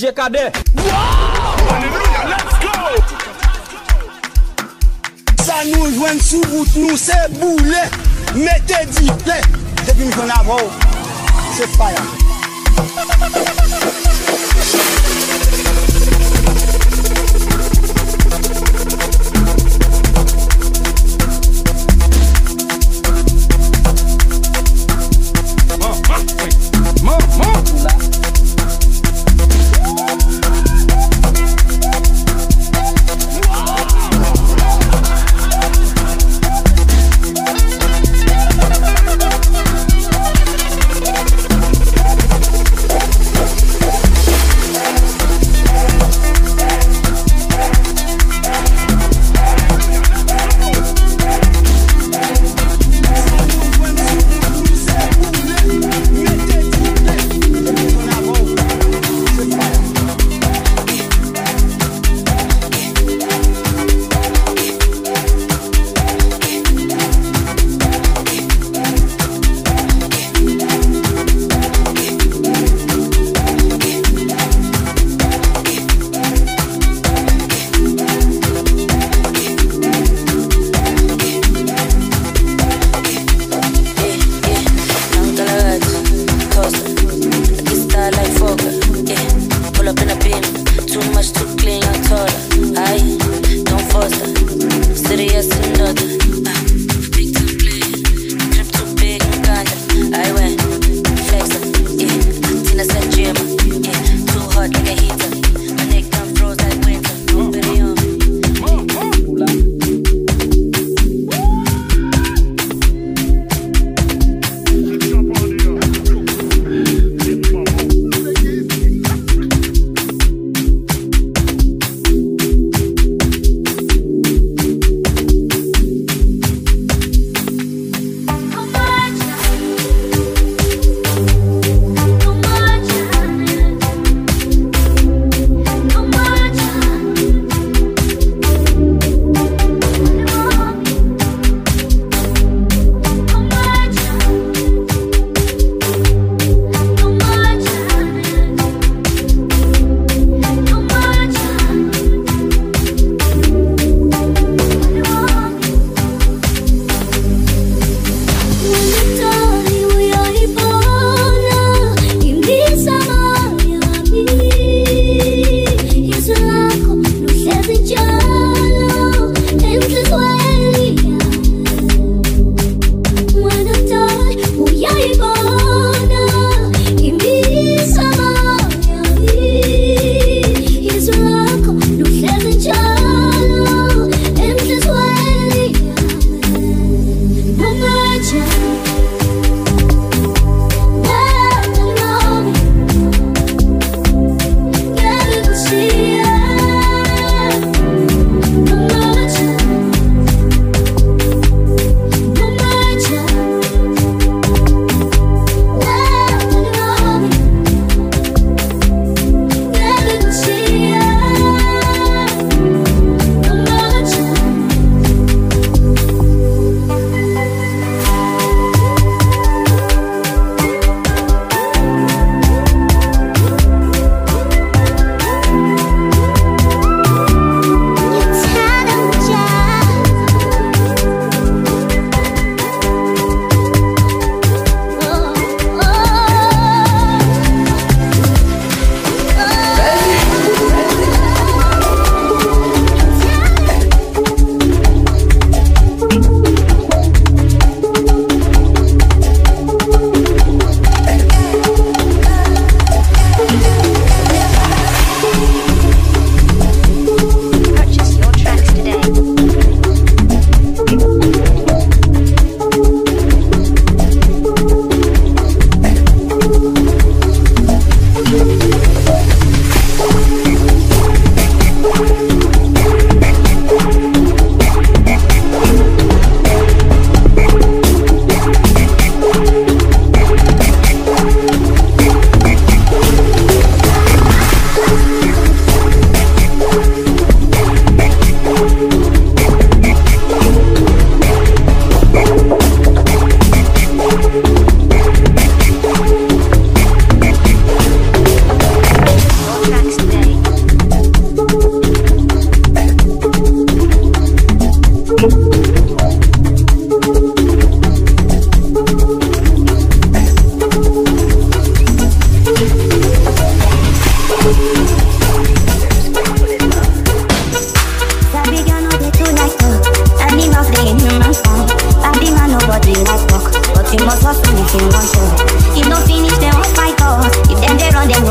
DJ CADET. Wow! Hallelujah, let's go! Ça nous joint sous route, nous c'est boulet. Mettez dit play. Depuis qu'on a avant, c'est fire.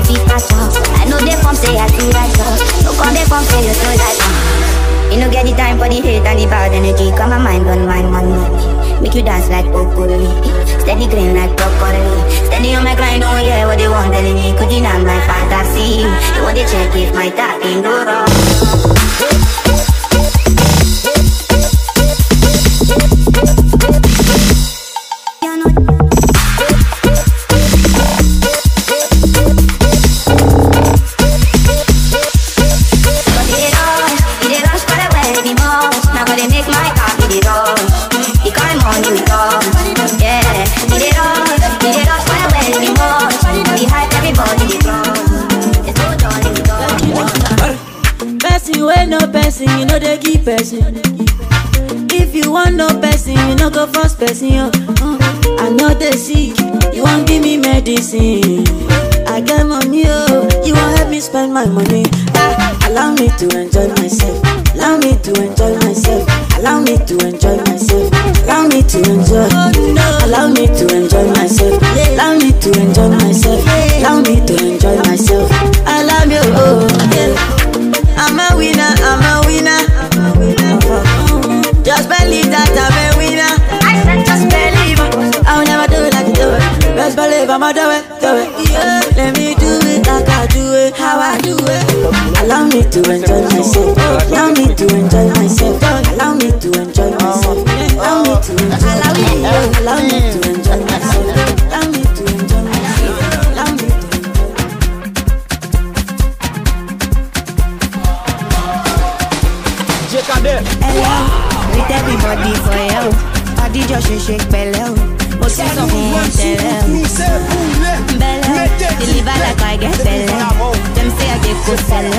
no fit catch up. I know they come say I too right up. No come they come say you too right up. You no get the time for the hate and the bad energy. Come my mind on mine, man. Make you dance like broccoli. Steady green like broccoli. Steady on my grind, oh yeah, what they want telling me. Could you not my fantasy? You want to check if my tapping go wrong. You know they give person. If you want no person, you know go first person. I know they sick, you won't give me medicine. I get money, you won't help me spend my money. Allow me to enjoy myself. Allow me to enjoy myself. Allow me to enjoy myself. Allow me to enjoy. Allow me to enjoy myself. Allow me to enjoy myself. Allow me to enjoy myself. I love you, oh yeah. I'm a winner, I'm a winner. Just believe that I'm a winner. I said just believe. I'll never do it like you do it. Just believe I'ma do it, do it. Yeah. Let me do it like I do it, how I do it. Allow me to enjoy myself. Allow me to enjoy myself. Allow me to enjoy myself. Allow me to enjoy myself. Allow me to enjoy myself. Allow me to enjoy myself. Allow me to CADET. Hello, with everybody for you. Body just shake bello. What's your song? Bello, deliver like I get bello. Them say I get go sell.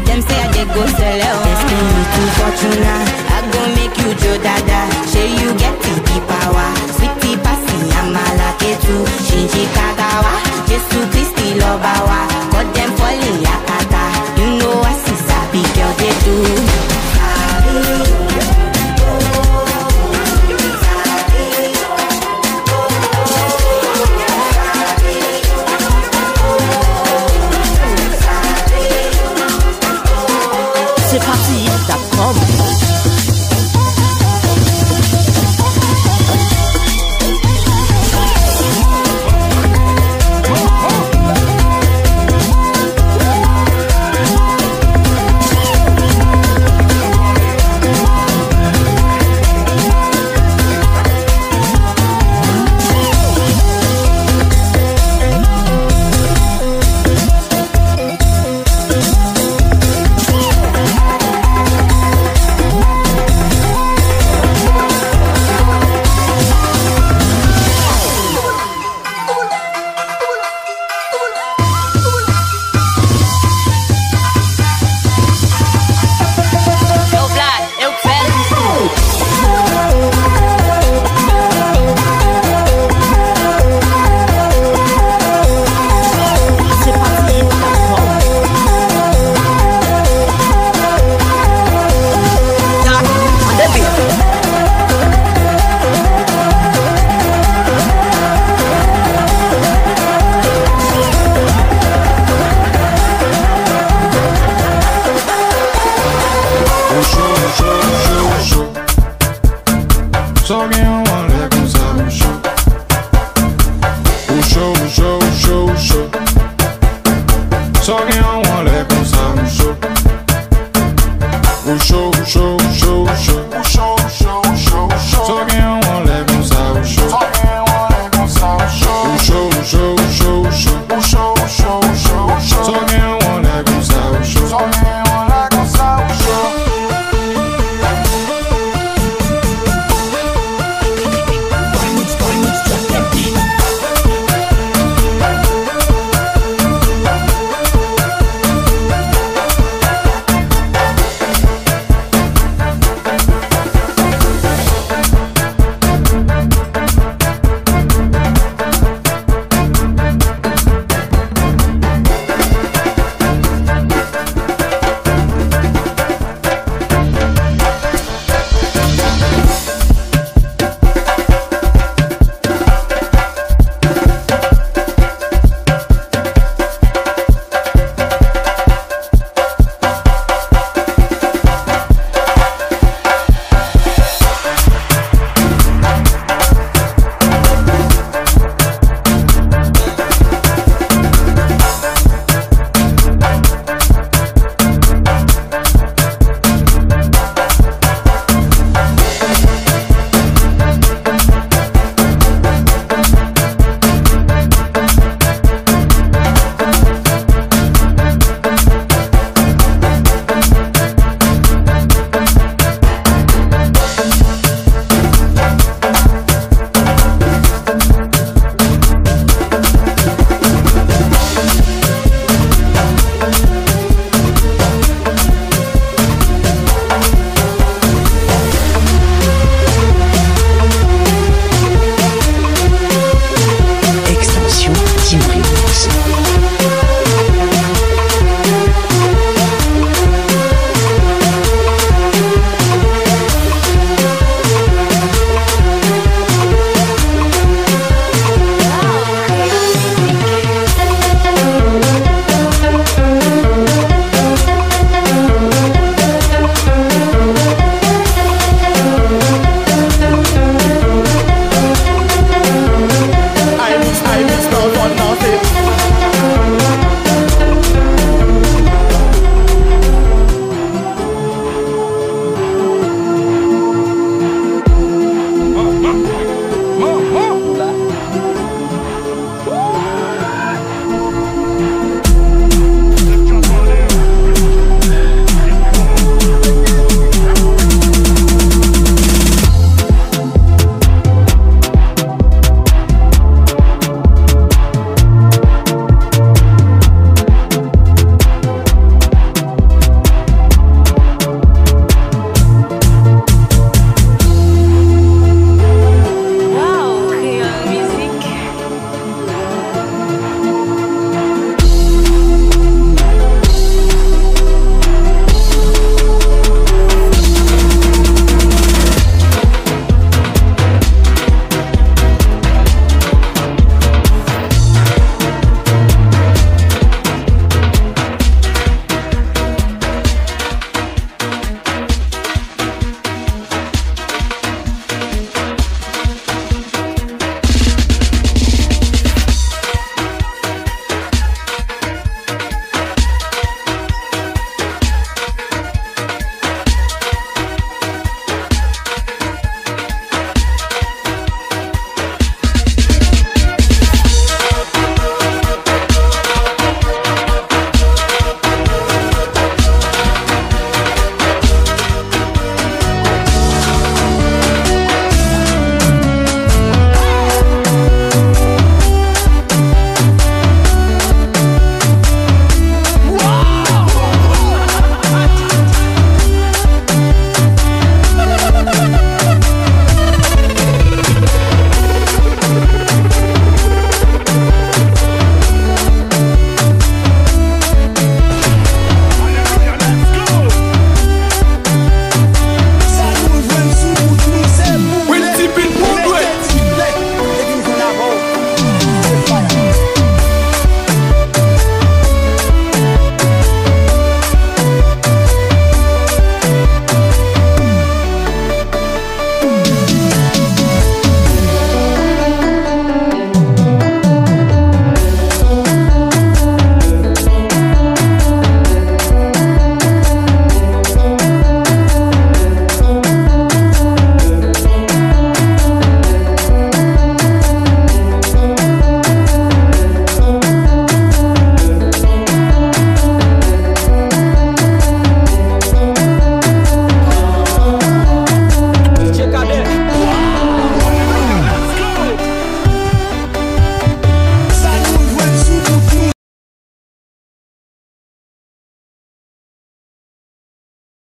Them say I get go sell. Destin me to fortuna. I go make you Joe Dada. Say you get the power. Sweetie passy, I'm a lucky too. Shinji Kagawa, Jesu